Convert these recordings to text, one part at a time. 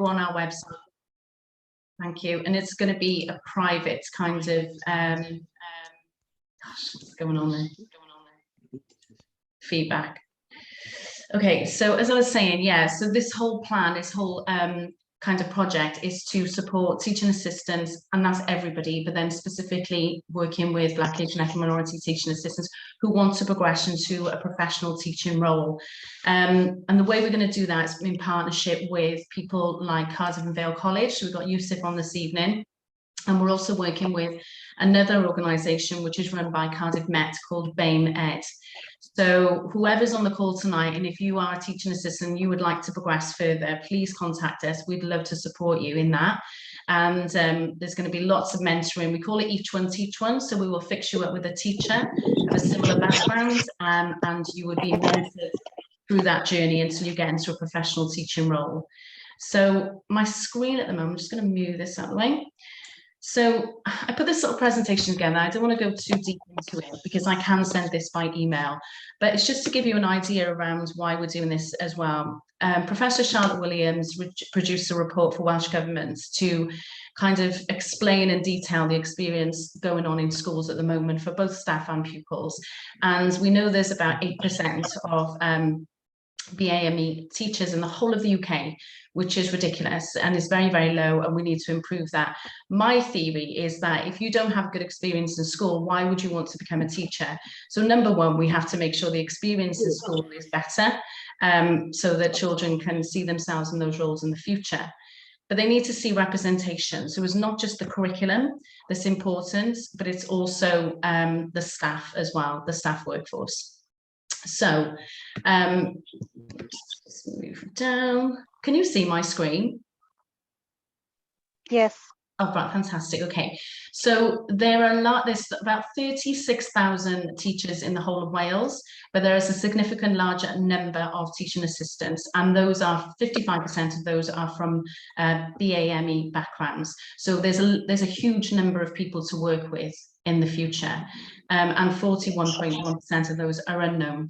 on our website. Thank you. And it's going to be a private kind of, gosh, what's going on there? Feedback. Okay, so as I was saying, yeah, so this whole plan, this whole kind of project is to support teaching assistants, and that's everybody, but then specifically working with Black, Asian, ethnic minority teaching assistants who want to progress into a professional teaching role. And the way we're going to do that is in partnership with people like Cardiff and Vale College. So we've got YUSUF on this evening. And we're also working with another organisation which is run by Cardiff Met called BAME Ed. So whoever's on the call tonight, and if you are a teaching assistant, you would like to progress further, please contact us. We'd love to support you in that. And there's going to be lots of mentoring. We call it each one teach one. So we will fix you up with a teacher of a similar background, and you would be mentored through that journey until you get into a professional teaching role. So my screen at the moment, I'm just going to move this out of the way. So I put this sort of presentation together. I don't want to go too deep into it because I can send this by email, but it's just to give you an idea around why we're doing this as well. Professor Charlotte Williams produced a report for Welsh Government to kind of explain in detail the experience going on in schools at the moment for both staff and pupils. And we know there's about 8% of BAME teachers in the whole of the UK, which is ridiculous and is very, very low, and we need to improve that. My theory is that if you don't have good experience in school, why would you want to become a teacher? So number one, we have to make sure the experience in school is better, so that children can see themselves in those roles in the future. But they need to see representation. So it's not just the curriculum that's important, but it's also the staff as well, the staff workforce. So just move down. Can you see my screen? Yes. Oh, right, fantastic. Okay, so there's about 36,000 teachers in the whole of Wales, but there is a significant larger number of teaching assistants, and those are 55% of those are from BAME backgrounds. So there's a huge number of people to work with in the future, and 41.1% of those are unknown.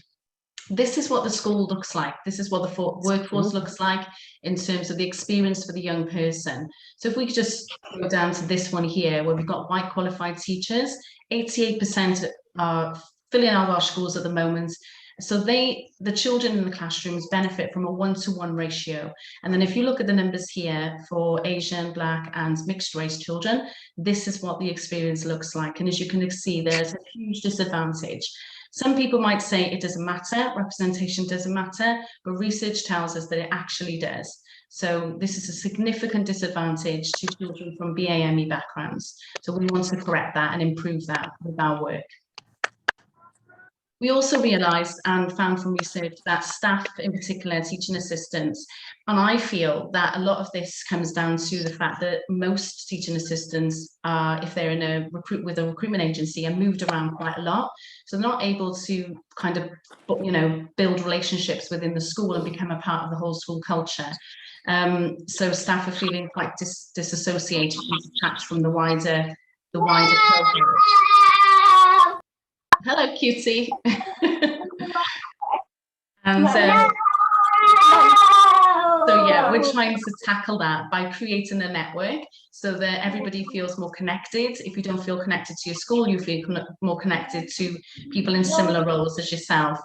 This is what the school looks like. This is what the workforce looks like in terms of the experience for the young person. So if we could just go down to this one here, where we've got white qualified teachers, 88% are filling our Welsh schools at the moment. So the children in the classrooms benefit from a 1-to-1 ratio. And then if you look at the numbers here for Asian, Black and mixed race children, this is what the experience looks like. And as you can see, there's a huge disadvantage. Some people might say it doesn't matter, representation doesn't matter, but research tells us that it actually does. So this is a significant disadvantage to children from BAME backgrounds. So we want to correct that and improve that with our work. We also realised and found from research that staff, in particular teaching assistants, and I feel that a lot of this comes down to the fact that most teaching assistants are, if they're in a recruitment agency, are moved around quite a lot. So they're not able to kind of, build relationships within the school and become a part of the whole school culture. So staff are feeling quite disassociated and detached from the wider cohort. Hello, cutie. And so yeah, we're trying to tackle that by creating a network so that everybody feels more connected. If you don't feel connected to your school, you feel more connected to people in similar roles as yourself.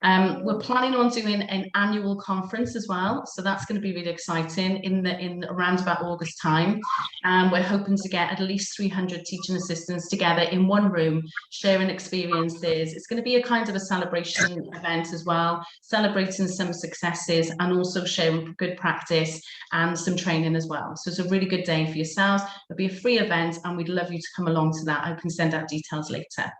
We're planning on doing an annual conference as well, so that's going to be really exciting in around about August time, and we're hoping to get at least 300 teaching assistants together in one room sharing experiences. It's going to be a kind of a celebration event as well, celebrating some successes and also sharing good practice and some training as well. So it's a really good day for yourselves. It'll be a free event and we'd love you to come along to that. I can send out details later.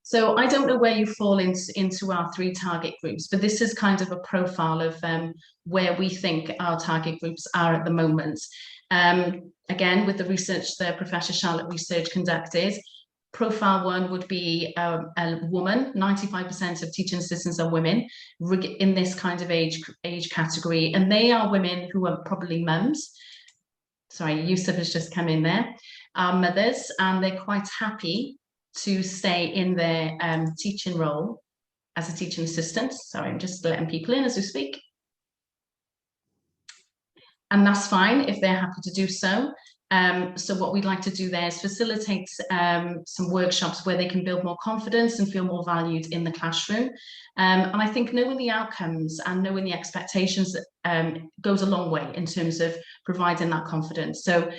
So I don't know where you fall into our 3 target groups, but this is kind of a profile of where we think our target groups are at the moment. Again, with the research that Professor Charlotte research conducted, profile 1 would be a woman. 95% of teaching assistants are women in this kind of age category, and they are women who are probably mums. Sorry, Yusuf has just come in there. Are mothers, and they're quite happy to stay in their teaching role as a teaching assistant. Sorry, I'm just letting people in as we speak. and that's fine if they're happy to do so. So what we'd like to do there is facilitate some workshops where they can build more confidence and feel more valued in the classroom. And I think knowing the outcomes and knowing the expectations goes a long way in terms of providing that confidence. So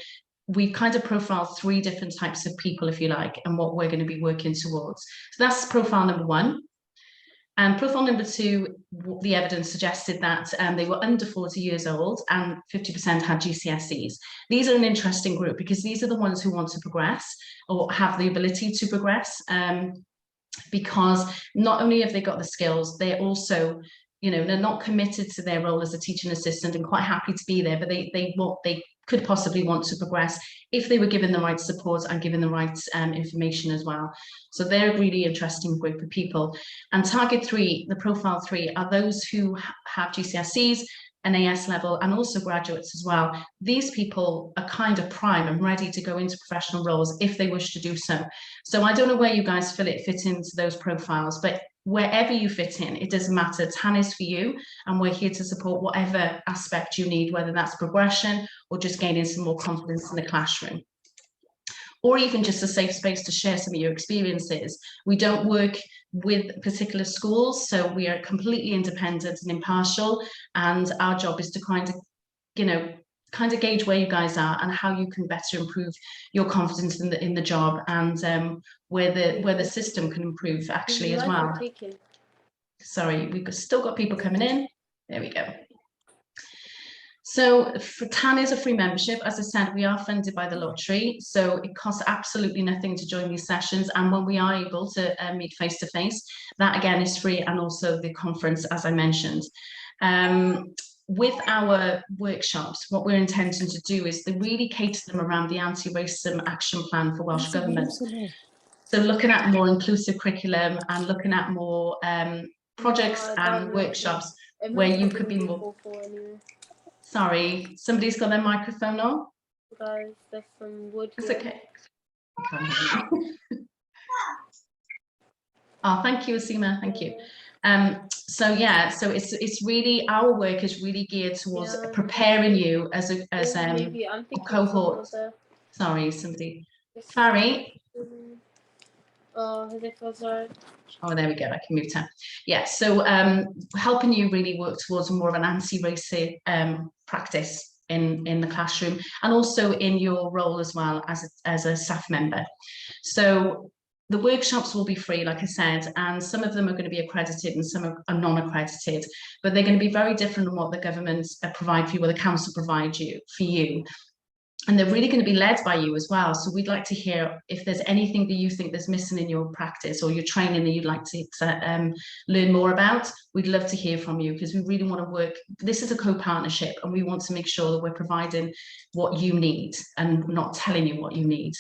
we kind of profile 3 different types of people, if you like, and what we're going to be working towards. So that's profile number 1. And profile number 2, the evidence suggested that they were under 40 years old and 50% had GCSEs. These are an interesting group because these are the ones who want to progress or have the ability to progress, because not only have they got the skills, they're also, you know, they're not committed to their role as a teaching assistant and quite happy to be there, but they could possibly want to progress if they were given the right support and given the right information as well. So they're a really interesting group of people. And target 3, the profile 3, are those who have GCSEs, an AS level, and also graduates as well. These people are kind of prime and ready to go into professional roles if they wish to do so. So I don't know where you guys fit into those profiles, but wherever you fit in, it doesn't matter. TAN is for you, and we're here to support whatever aspect you need, whether that's progression or just gaining some more confidence in the classroom, or even just a safe space to share some of your experiences. We don't work with particular schools, so we are completely independent and impartial, and our job is to kind of, you know, gauge where you guys are and how you can better improve your confidence in the job, and where the system can improve actually as well. Sorry, we've still got people coming in. There we go. So for TAN is a free membership. As I said, we are funded by the lottery, so it costs absolutely nothing to join these sessions. And when we are able to meet face to face, that again is free, and also the conference, as I mentioned. With our workshops, what we're intending to do is to really cater them around the anti-racism action plan for Welsh Government. So looking at more inclusive curriculum and looking at more projects and workshops where you could be more... Sorry, somebody's got their microphone on? Guys, there's some wood here. It's okay. Oh, thank you, Asima, thank you. So yeah, so it's really, our work is really geared towards preparing you as a cohort. Sorry, somebody. Farry. Oh, sorry. Oh, there we go. I can move to. Yeah, so helping you really work towards more of an anti-racist practice in the classroom, and also in your role as well as a staff member. So the workshops will be free, like I said, and some of them are going to be accredited and some are non-accredited, but they're going to be very different from what the government provide for you or the council provide you for you. And they're really going to be led by you as well. So we'd like to hear if there's anything that you think there's missing in your practice or your training that you'd like to learn more about. We'd love to hear from you, because we really want to work. This is a co-partnership, and we want to make sure that we're providing what you need and not telling you what you need.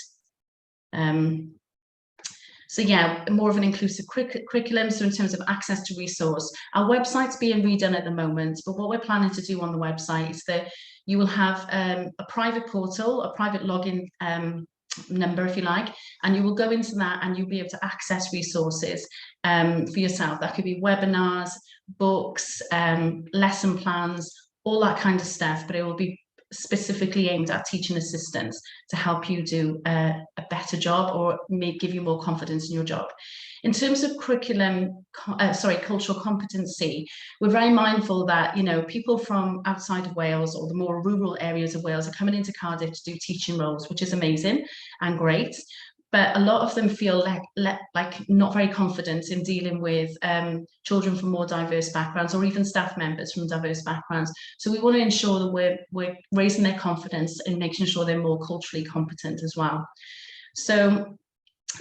So yeah, more of an inclusive curriculum. So in terms of access to resource, our website's being redone at the moment, but what we're planning to do on the website is that you will have a private portal, a private login number, if you like, and you will go into that and you'll be able to access resources for yourself. That could be webinars, books, lesson plans, all that kind of stuff, but it will be specifically aimed at teaching assistants to help you do a better job, or give you more confidence in your job. In terms of curriculum, cultural competency, we're very mindful that, you know, people from outside of Wales or the more rural areas of Wales are coming into Cardiff to do teaching roles, which is amazing and great. But a lot of them feel like not very confident in dealing with children from more diverse backgrounds, or even staff members from diverse backgrounds. So we want to ensure that we're raising their confidence and making sure they're more culturally competent as well. So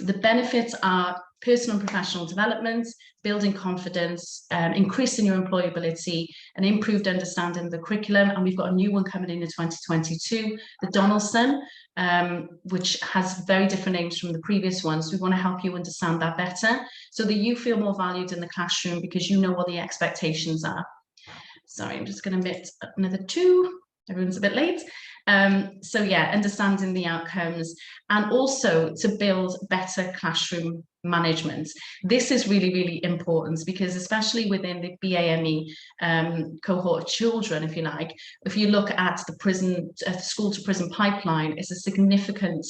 the benefits are personal and professional development, building confidence, increasing your employability, and improved understanding of the curriculum. And we've got a new one coming in 2022, the Donaldson, which has very different names from the previous ones. We want to help you understand that better, so that you feel more valued in the classroom, because you know what the expectations are. Sorry, I'm just going to admit another 2. everyone's a bit late. So yeah, understanding the outcomes and also to build better classroom management. This is really, really important because especially within the BAME cohort of children, if you like, if you look at the prison, school to prison pipeline, it's a significant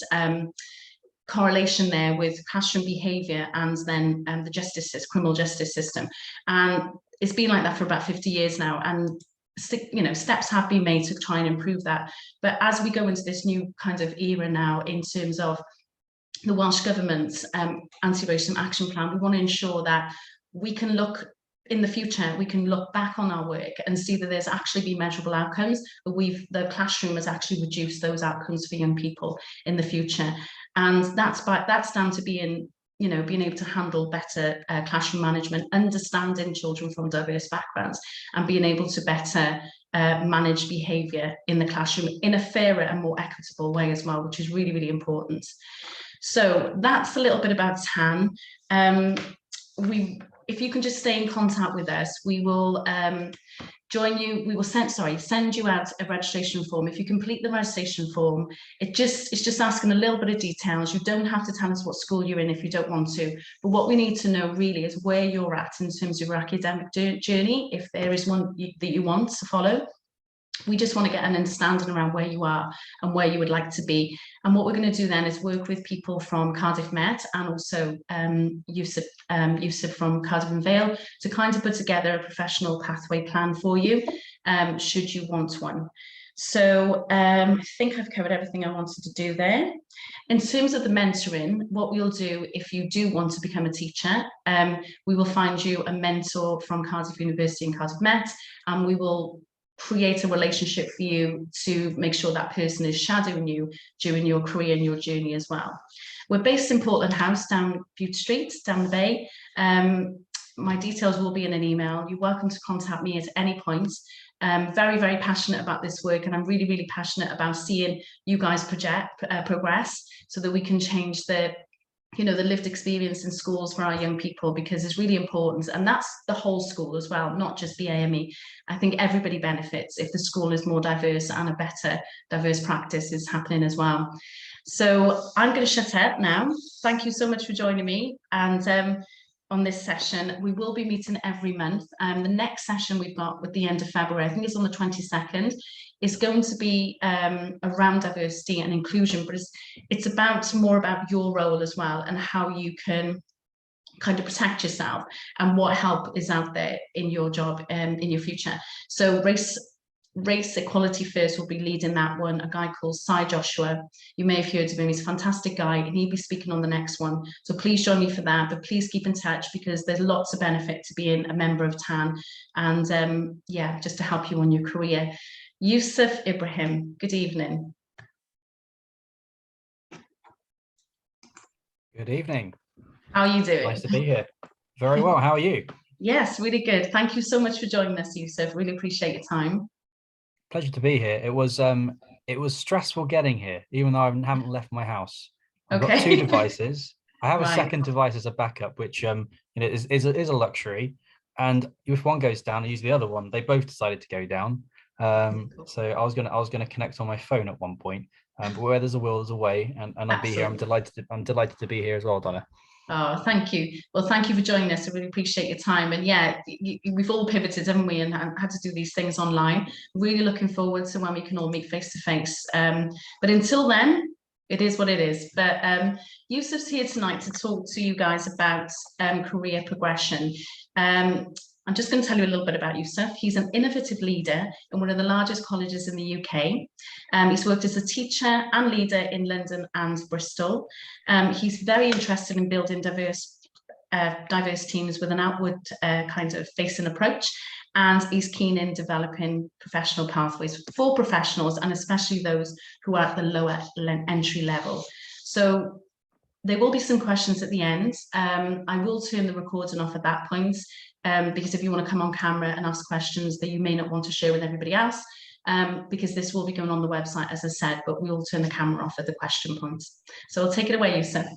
correlation there with classroom behaviour and then the justice system, criminal justice system. And it's been like that for about 50 years now. And steps have been made to try and improve that. But as we go into this new kind of era now in terms of the Welsh Government's anti-racism action plan, we want to ensure that we can look in the future, we can look back on our work and see that there's actually been measurable outcomes, but the classroom has actually reduced those outcomes for young people in the future. And that's down to being able to handle better classroom management, understanding children from diverse backgrounds, and being able to better manage behaviour in the classroom in a fairer and more equitable way as well, which is really, really important. So that's a little bit about TAN. If you can just stay in contact with us, we will join you. We will send you out a registration form. If you complete the registration form, it's just asking a little bit of details. You don't have to tell us what school you're in if you don't want to. But what we need to know really is where you're at in terms of your academic journey, if there is one that you want to follow. We just want to get an understanding around where you are and where you would like to be. And what we're going to do then is work with people from Cardiff Met and also YUSUF from Cardiff and Vale to kind of put together a professional pathway plan for you, should you want one. So I think I've covered everything I wanted to do there. In terms of the mentoring, what we'll do if you do want to become a teacher, we will find you a mentor from Cardiff University and Cardiff Met, and we will create a relationship for you to make sure that person is shadowing you during your career and your journey as well. We're based in Portland House, down Bute Street, down the bay. My details will be in an email. You're welcome to contact me at any point. Very, very passionate about this work, and I'm really, really passionate about seeing you guys progress so that we can change the lived experience in schools for our young people, because it's really important. And that's the whole school as well, not just BAME. I think everybody benefits if the school is more diverse and a better diverse practice is happening as well. So I'm going to shut up now. Thank you so much for joining me. And on this session, we will be meeting every month. The next session we've got at the end of February, I think it's on the 22nd, is going to be around diversity and inclusion, but it's more about your role as well and how you can kind of protect yourself and what help is out there in your job in your future. So Race Equality First will be leading that one, a guy called Cy Joshua. You may have heard of him, he's a fantastic guy, and he'll be speaking on the next one. So please join me for that, but please keep in touch because there's lots of benefit to being a member of TAN and yeah, just to help you on your career. YUSUF IBRAHIM, good evening. Good evening. How are you doing? Nice to be here. Very well, how are you? Yes, really good. Thank you so much for joining us, YUSUF. Really appreciate your time. Pleasure to be here. It was stressful getting here, even though I haven't left my house. I've got two devices. I have a second device as a backup, which is a luxury. And if one goes down, I use the other one. They both decided to go down. So I was gonna connect on my phone at one point. But where there's a will, there's a way, and I'll be here. I'm delighted to be here as well, Donna. Oh, thank you. Well, thank you for joining us. I really appreciate your time. And yeah, we've all pivoted, haven't we, and had to do these things online. Really looking forward to when we can all meet face to face. But until then, it is what it is. But YUSUF's here tonight to talk to you guys about career progression. I'm just going to tell you a little bit about YUSUF. He's an innovative leader in one of the largest colleges in the UK. He's worked as a teacher and leader in London and Bristol. He's very interested in building diverse teams with an outward kind of facing approach, and he's keen in developing professional pathways for professionals, and especially those who are at the lower entry level. So there will be some questions at the end. I will turn the recording off at that point, because if you want to come on camera and ask questions that you may not want to share with everybody else, because this will be going on the website, as I said, but we will turn the camera off at the question points. So I'll take it away, YUSUF.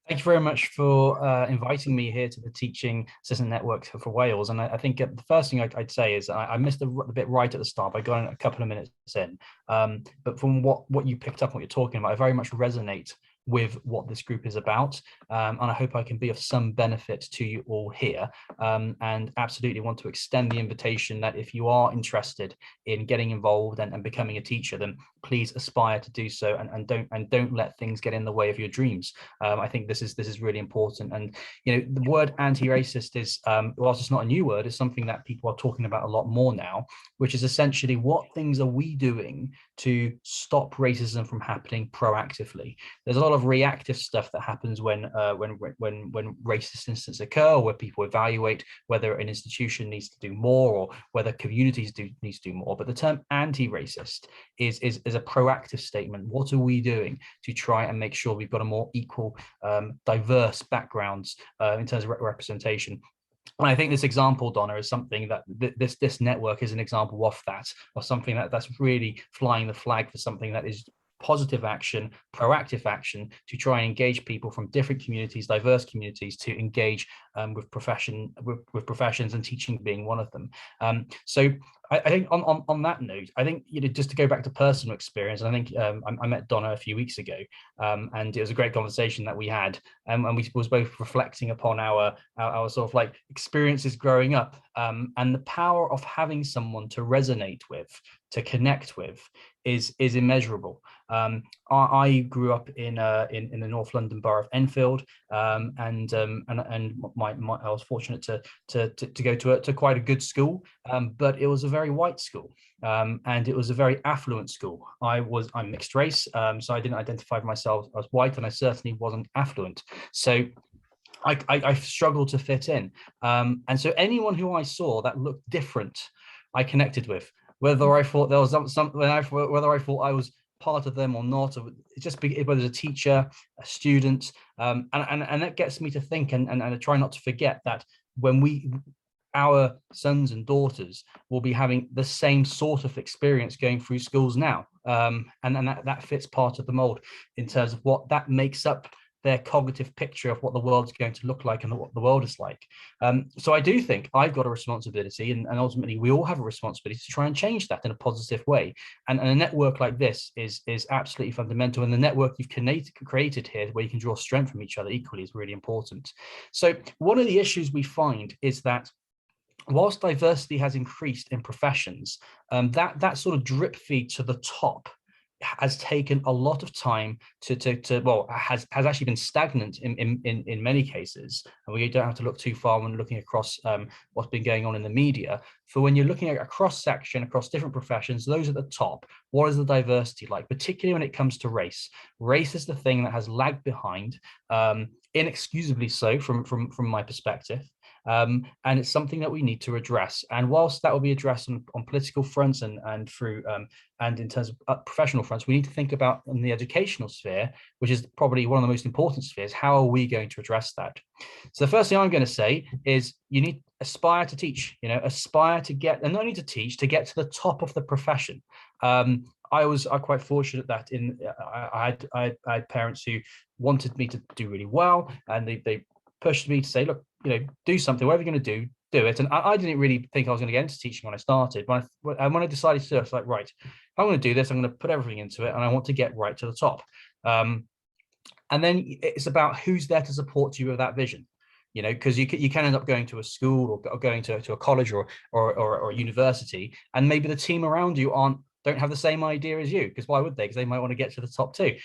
Thank you very much for inviting me here to the Teaching Assistant Network for Wales. And I think the first thing I'd say is I missed the bit right at the start. I got in a couple of minutes in. But from what you picked up, what you're talking about, I very much resonate with what this group is about. And I hope I can be of some benefit to you all here. And absolutely want to extend the invitation that if you are interested in getting involved and becoming a teacher, then please aspire to do so, and don't let things get in the way of your dreams. I think this is really important. And the word anti-racist is, whilst it's not a new word, it's something that people are talking about a lot more now, which is essentially what things are we doing to stop racism from happening proactively. There's a lot of reactive stuff that happens when racist incidents occur, where people evaluate whether an institution needs to do more or whether communities need to do more. But the term anti-racist is a proactive statement. What are we doing to try and make sure we've got a more equal, diverse backgrounds in terms of representation? And I think this example, Donna, is something that this network is an example of that, of something that's really flying the flag for something that is positive action, proactive action to try and engage people from different communities, diverse communities, to engage with professions, and teaching being one of them. So I think on that note, I think just to go back to personal experience, I think I met Donna a few weeks ago, and it was a great conversation that we had, and we was both reflecting upon our sort of like experiences growing up, and the power of having someone to resonate with, to connect with, is immeasurable. I grew up in the North London borough of Enfield, and I was fortunate to go to quite a good school, but it was a very white school, and it was a very affluent school. I'm mixed race, so I didn't identify myself as white, and I certainly wasn't affluent. So I struggled to fit in, and so anyone who I saw that looked different, I connected with. Whether I thought there was whether I thought I was part of them or not, or just whether it's a teacher, a student, and that gets me to think, and I try not to forget that when our sons and daughters will be having the same sort of experience going through schools now, and that fits part of the mold in terms of what that makes up their cognitive picture of what the world's going to look like and what the world is like. So I do think I've got a responsibility, and ultimately we all have a responsibility to try and change that in a positive way. And a network like this is absolutely fundamental. And the network you've created here, where you can draw strength from each other equally, is really important. So one of the issues we find is that whilst diversity has increased in professions, that sort of drip feed to the top has taken a lot of time has actually been stagnant in many cases. And we don't have to look too far when looking across what's been going on in the media. For when you're looking at a cross section across different professions, those at the top, what is the diversity like, particularly when it comes to race? Race is the thing that has lagged behind, inexcusably so from my perspective. And it's something that we need to address. And whilst that will be addressed on political fronts and through and in terms of professional fronts, we need to think about in the educational sphere, which is probably one of the most important spheres. How are we going to address that? So the first thing I'm going to say is you need to aspire to teach, aspire to get, and not only to teach, to get to the top of the profession. I was quite fortunate that I had parents who wanted me to do really well, and they pushed me to say, look, do something, whatever you're going to do it. And I didn't really think I was going to get into teaching when I started. When I decided to do it, I was like, right, if I'm going to do this, I'm going to put everything into it, and I want to get right to the top. And then it's about who's there to support you with that vision, because you can end up going to a school or going to a college or a university, and maybe the team around you don't have the same idea as you, because why would they? Because they might want to get to the top too.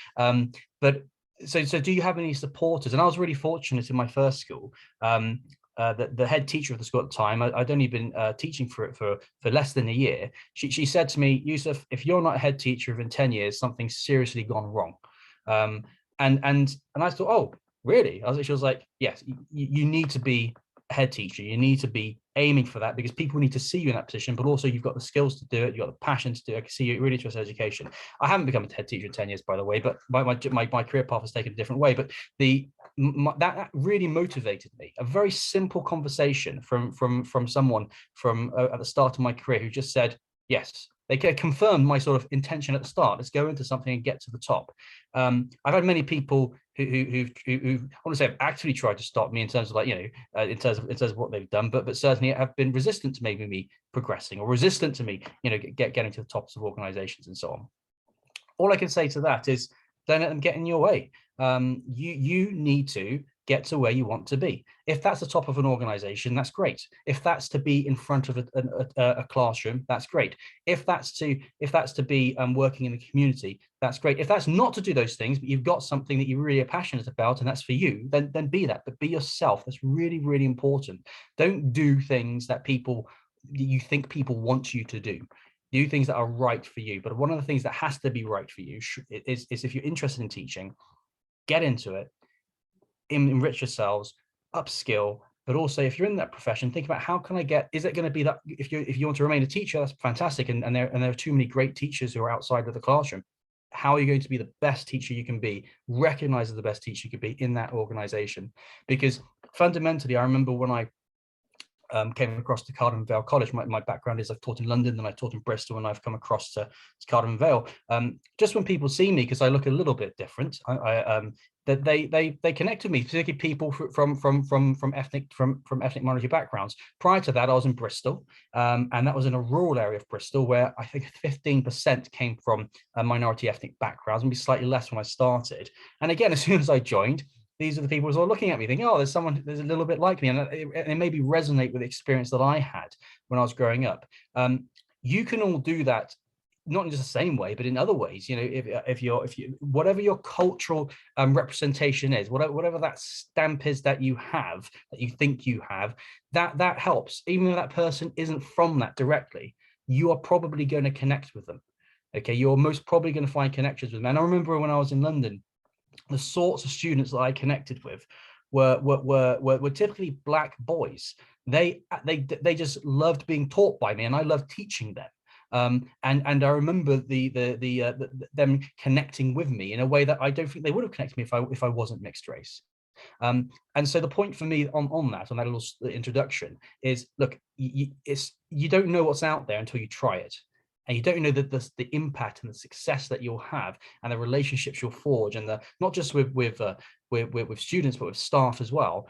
But so do you have any supporters? And I was really fortunate in my first school. The head teacher of the school at the time, I'd only been teaching for less than a year. She said to me, Yusuf, if you're not a head teacher within 10 years, something's seriously gone wrong. And I thought, oh, really? She was like, yes, you need to be a head teacher. You need to be aiming for that, because people need to see you in that position, but also you've got the skills to do it. You've got the passion to do it. I can see you really trust education. I haven't become a head teacher in 10 years, by the way, but my career path has taken a different way. But that really motivated me. A very simple conversation from someone at the start of my career who just said, yes, they confirmed my sort of intention at the start. Let's go into something and get to the top. I've had many people I want to say have actually tried to stop me in terms of like, in terms of what they've done, but certainly have been resistant to maybe me progressing, or resistant to me, getting to the tops of organizations and so on. All I can say to that is don't let them get in your way. You need to get to where you want to be. If that's the top of an organization, that's great. If that's to be in front of a classroom, that's great. If that's to be working in the community, that's great. If that's not to do those things, but you've got something that you really are passionate about and that's for you, then be that, but be yourself. That's really, really important. Don't do things that you think people want you to do. Do things that are right for you. But one of the things that has to be right for you is if you're interested in teaching, get into it, enrich yourselves, upskill. But also, if you're in that profession, think about how can I get, is it going to be that if you want to remain a teacher, that's fantastic. And there are too many great teachers who are outside of the classroom. How are you going to be the best teacher you can be, recognized as the best teacher you could be in that organization? Because fundamentally, I remember when I came across to Cardiff and Vale College. My background is I've taught in London, then I taught in Bristol, and I've come across to Cardiff and Vale. Just when people see me, because I look a little bit different, that they connect with me, particularly people from ethnic minority backgrounds. Prior to that, I was in Bristol, and that was in a rural area of Bristol where I think 15% came from minority ethnic backgrounds, maybe slightly less when I started. And again, as soon as I joined, these are the people who are looking at me thinking, oh, there's a little bit like me. And it maybe resonate with the experience that I had when I was growing up. You can all do that, not in just the same way, but in other ways. If you whatever your cultural representation is, whatever that stamp is that you have, that you think you have, that helps. Even though that person isn't from that directly, you are probably going to connect with them. Okay, you're most probably going to find connections with them. And I remember when I was in London, the sorts of students that I connected with were typically Black boys. They just loved being taught by me, and I loved teaching them. And I remember them connecting with me in a way that I don't think they would have connected me if I wasn't mixed race. And so the point for me on that little introduction is, look, you don't know what's out there until you try it. And you don't know the impact and the success that you'll have, and the relationships you'll forge, and not just with students, but with staff as well.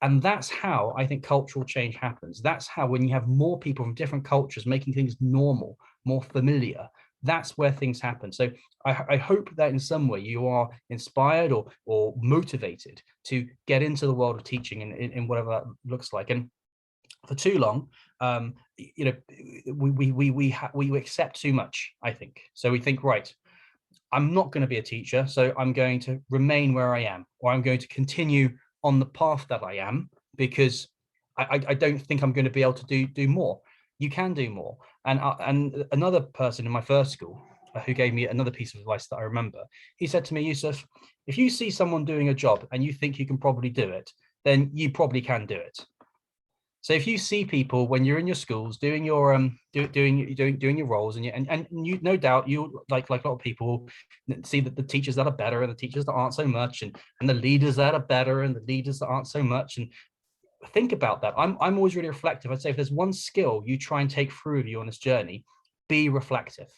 And that's how I think cultural change happens. That's how, when you have more people from different cultures making things normal, more familiar, that's where things happen. So I hope that in some way you are inspired or motivated to get into the world of teaching in whatever that looks like. And for too long, we accept too much, I think. So we think, right, I'm not going to be a teacher, so I'm going to remain where I am, or I'm going to continue on the path that I am, because I don't think I'm going to be able to do more. You can do more. And another person in my first school who gave me another piece of advice that I remember, he said to me, Yusuf, if you see someone doing a job and you think you can probably do it, then you probably can do it. So if you see people when you're in your schools doing your doing your roles, and you no doubt you like a lot of people see that the teachers that are better and the teachers that aren't so much, and the leaders that are better and the leaders that aren't so much, and think about that. I'm always really reflective. I'd say if there's one skill you try and take through with you on this journey, be reflective.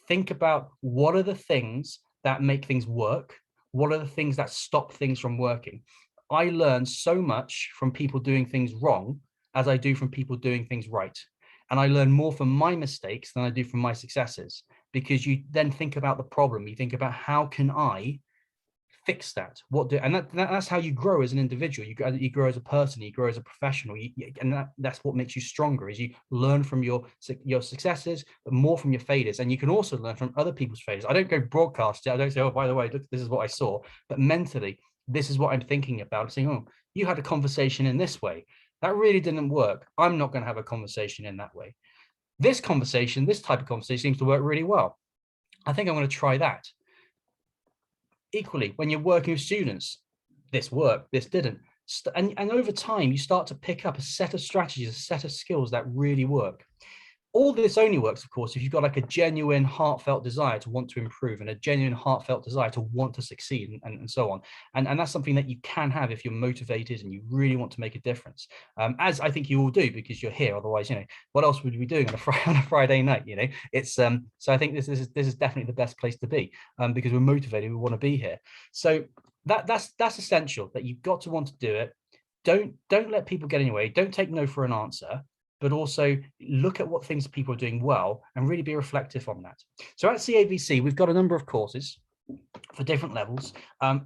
Think about what are the things that make things work, what are the things that stop things from working. I learn so much from people doing things wrong as I do from people doing things right. And I learn more from my mistakes than I do from my successes, because you then think about the problem. You think about, how can I fix that? That's how you grow as an individual. You grow as a person, you grow as a professional, and that's what makes you stronger, is you learn from your successes, but more from your failures. And you can also learn from other people's failures. I don't go broadcast it. I don't say, oh, by the way, look, this is what I saw. But mentally, this is what I'm thinking about. Saying, oh, you had a conversation in this way. That really didn't work. I'm not going to have a conversation in that way. This type of conversation seems to work really well. I think I'm going to try that. Equally, when you're working with students, this worked, this didn't. And over time, you start to pick up a set of strategies, a set of skills that really work. All this only works, of course, if you've got like a genuine, heartfelt desire to want to improve, and a genuine, heartfelt desire to want to succeed, and so on. And that's something that you can have if you're motivated and you really want to make a difference, as I think you all do, because you're here. Otherwise, what else would we be doing on a Friday night? It's so I think this is definitely the best place to be, because we're motivated, we want to be here. So that's essential, that you've got to want to do it. Don't let people get in your way. Don't take no for an answer, but also look at what things people are doing well and really be reflective on that. So at CAVC, we've got a number of courses for different levels.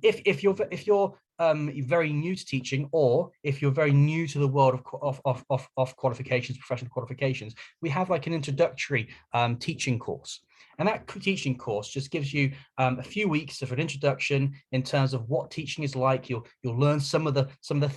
If you're very new to teaching, or if you're very new to the world of qualifications, professional qualifications, we have like an introductory teaching course. And that teaching course just gives you a few weeks of an introduction in terms of what teaching is like. You'll learn some of the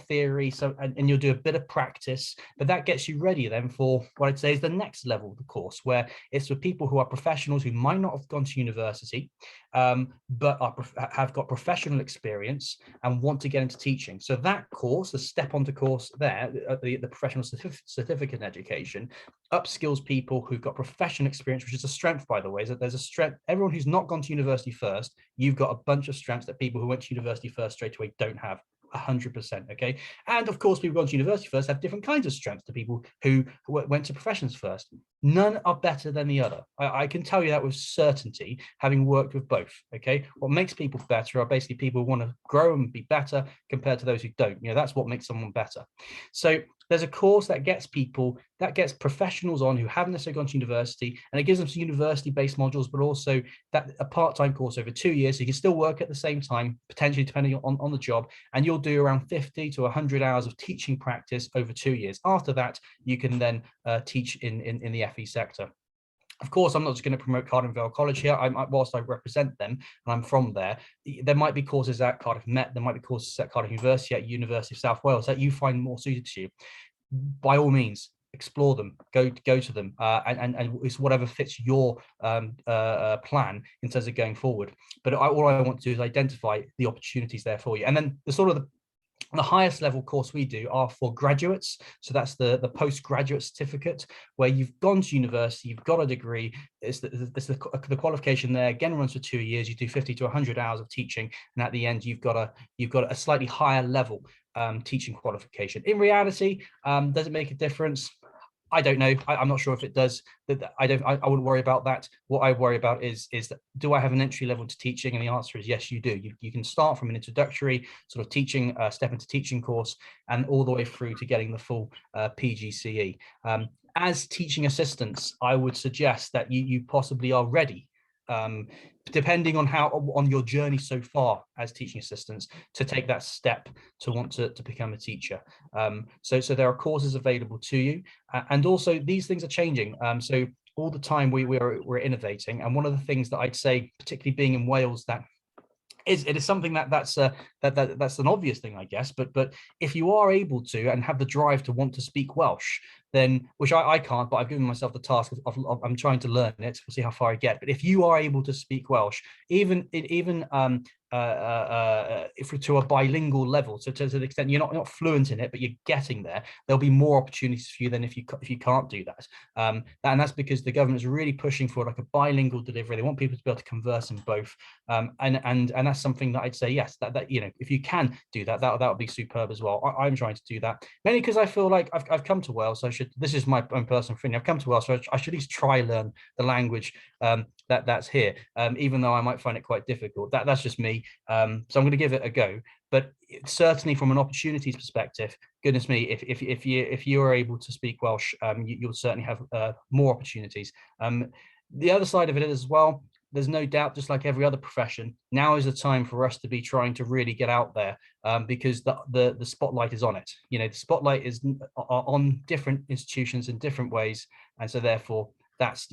theory, and you'll do a bit of practice, but that gets you ready then for what I'd say is the next level of the course, where it's for people who are professionals who might not have gone to university, but have got professional experience and want to get into teaching. So that course, the step onto course there, the professional certificate in education, upskills people who've got professional experience, which is a strength, by the way, is that there's a strength. Everyone who's not gone to university first, you've got a bunch of strengths that people who went to university first straight away don't have. 100%. Okay. And of course, people going to university first have different kinds of strengths to people who went to professions first. None are better than the other. I can tell you that with certainty, having worked with both. Okay. What makes people better are basically people who want to grow and be better compared to those who don't. You know, that's what makes someone better. So there's a course that gets professionals on who haven't necessarily gone to university, and it gives them some university-based modules, but also that a part-time course over 2 years. So you can still work at the same time, potentially depending on the job, and you'll do around 50 to 100 hours of teaching practice over 2 years. After that, you can then teach in the FE sector. Of course, I'm not just going to promote Cardiff and Vale College here. Whilst I represent them and I'm from there, there might be courses at Cardiff Met, there might be courses at Cardiff University, at University of South Wales that you find more suited to you. By all means, explore them, go to them, and it's whatever fits your plan in terms of going forward. But all I want to do is identify the opportunities there for you. And then the highest level course we do are for graduates. So that's the postgraduate certificate, where you've gone to university, you've got a degree. It's the qualification there, again, runs for 2 years. You do 50 to 100 hours of teaching, and at the end, you've got a slightly higher level teaching qualification. In reality, does it make a difference? I don't know. I'm not sure if it does. I wouldn't worry about that. What I worry about is that, do I have an entry level to teaching? And the answer is yes, you do. You can start from an introductory sort of teaching, step into teaching course, and all the way through to getting the full PGCE. As teaching assistants, I would suggest that you possibly are ready, depending on your journey so far as teaching assistants, to take that step to want to become a teacher. So there are courses available to you, and also these things are changing. So all the time we're innovating, and one of the things that I'd say, particularly being in Wales, that it is something that's an obvious thing, I guess, but if you are able to and have the drive to want to speak Welsh, then, which I can't, but I've given myself the task of I'm trying to learn it. We'll see how far I get. But if you are able to speak Welsh, even if to a bilingual level, so to the extent you're not fluent in it, but you're getting there, there'll be more opportunities for you than if you can't do that. And that's because the government is really pushing for like a bilingual delivery. They want people to be able to converse in both, and that's something that I'd say yes, that you know, if you can do that, that would be superb as well. I'm trying to do that mainly because I feel like I've come to Wales, so this is my own personal thing. I've come to Wales, so I should at least try learn the language that's here, even though I might find it quite difficult. That's just me. So I'm going to give it a go. But certainly from an opportunities perspective, goodness me, if you are able to speak Welsh, you'll certainly have more opportunities. The other side of it is as well, there's no doubt, just like every other profession, now is the time for us to be trying to really get out there, because the spotlight is on it. You know, the spotlight is on different institutions in different ways, and so therefore that's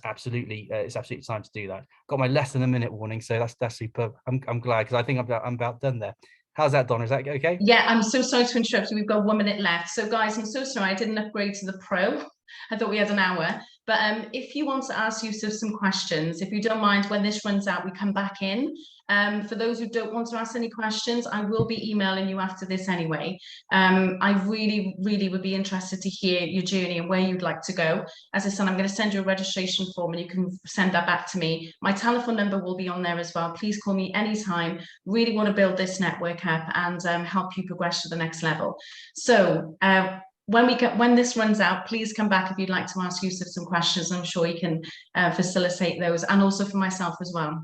absolutely it's absolutely time to do that. Got my less than a minute warning, so that's superb. I'm glad, because I think I'm about done there. How's that, Donna? Is that okay? Yeah, I'm so sorry to interrupt you. We've got 1 minute left. So guys, I'm so sorry I didn't upgrade to the Pro. I thought we had an hour. But if you want to ask Yusuf some questions, if you don't mind, when this runs out, we come back in. For those who don't want to ask any questions, I will be emailing you after this anyway. I really, really would be interested to hear your journey and where you'd like to go. As I said, I'm going to send you a registration form and you can send that back to me. My telephone number will be on there as well. Please call me anytime. Really want to build this network up and help you progress to the next level. So when this runs out, please come back if you'd like to ask Yusuf some questions. I'm sure he can facilitate those, and also for myself as well.